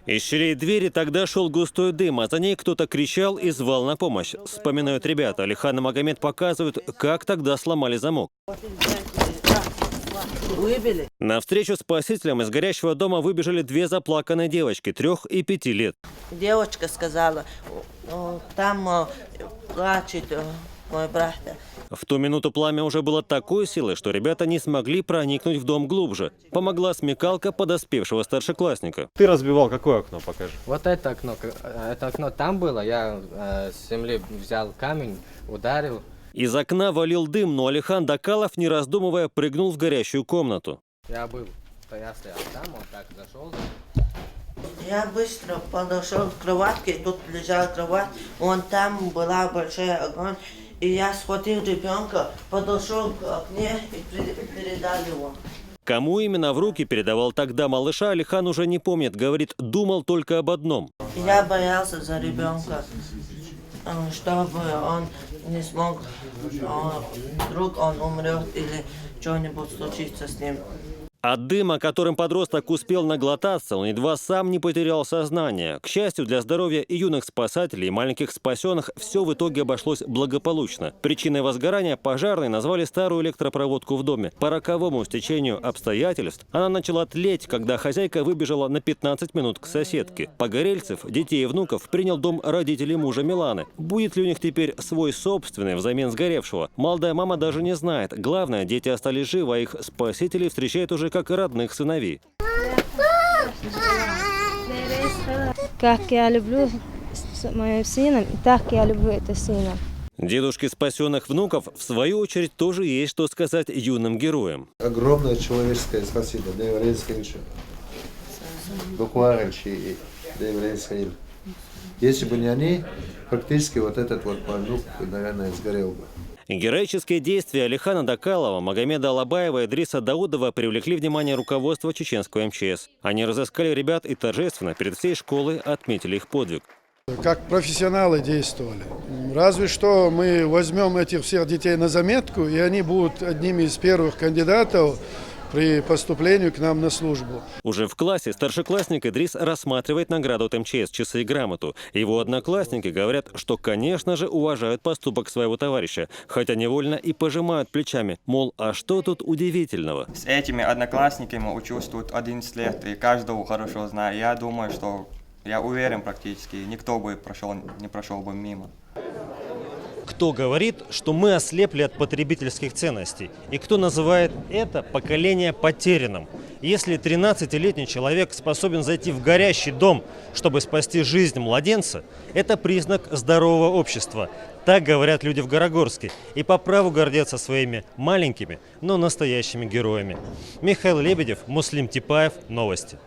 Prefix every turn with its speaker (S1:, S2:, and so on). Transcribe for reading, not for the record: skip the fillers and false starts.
S1: Из щелей двери тогда шел густой дым, а за ней кто-то кричал и звал на помощь. Вспоминают ребята. Алихан и Магомед показывают, как тогда сломали замок.
S2: Выбили.
S1: Навстречу спасителям из горящего дома выбежали две заплаканные девочки, 3 и 5 лет.
S2: Девочка сказала, там плачет мой брат.
S1: В ту минуту пламя уже было такой силой, что ребята не смогли проникнуть в дом глубже. Помогла смекалка подоспевшего старшеклассника.
S3: Ты разбивал какое окно, покажи?
S4: Вот это окно там было, я с земли взял камень, ударил.
S1: Из окна валил дым, но Алихан Дакалов, не раздумывая, прыгнул в горящую комнату.
S4: Я стоял там, вот так зашел.
S2: Я быстро подошел к кроватке, тут лежала кровать, вон там была большой огонь, и я схватил ребенка, подошел к окне и передал его.
S1: Кому именно в руки передавал тогда малыша, Алихан уже не помнит, говорит, думал только об одном.
S2: Я боялся за ребенка, чтобы он не смог, вдруг он умрет или что-нибудь случится с ним.
S1: От дыма, которым подросток успел наглотаться, он едва сам не потерял сознание. К счастью для здоровья и юных спасателей, и маленьких спасенных, все в итоге обошлось благополучно. Причиной возгорания пожарные назвали старую электропроводку в доме. По роковому стечению обстоятельств она начала тлеть, когда хозяйка выбежала на 15 минут к соседке. Погорельцев, детей и внуков принял дом родителей мужа Миланы. Будет ли у них теперь свой собственный взамен сгоревшего? Молодая мама даже не знает. Главное, дети остались живы, а их спасители встречают уже как и родных сыновей.
S5: Как я люблю моего сына, так я люблю этого сына.
S1: Дедушки спасенных внуков, в свою очередь, тоже есть что сказать юным героям.
S6: Огромное человеческое спасибо. Если бы не они, практически вот этот вот мальчик, наверное, сгорел бы.
S1: Героические действия Алихана Дакалова, Магомеда Алабаева и Идриса Даудова привлекли внимание руководства чеченского МЧС. Они разыскали ребят и торжественно перед всей школой отметили их подвиг.
S7: Как профессионалы действовали. Разве что мы возьмем этих всех детей на заметку, и они будут одними из первых кандидатов при поступлении к нам на службу.
S1: Уже в классе старшеклассник Идрис рассматривает награду от МЧС, часы и грамоту. Его одноклассники говорят, что, конечно же, уважают поступок своего товарища, хотя невольно и пожимают плечами, мол, а что тут удивительного?
S8: С этими одноклассниками учусь тут 11 лет, и каждого хорошо знаю. Я думаю, что я уверен практически, никто бы не прошел бы мимо.
S9: Кто говорит, что мы ослепли от потребительских ценностей, и кто называет это поколение потерянным. Если 13-летний человек способен зайти в горящий дом, чтобы спасти жизнь младенца, это признак здорового общества. Так говорят люди в Горогорске, и по праву гордятся своими маленькими, но настоящими героями. Михаил Лебедев, Муслим Типаев, новости.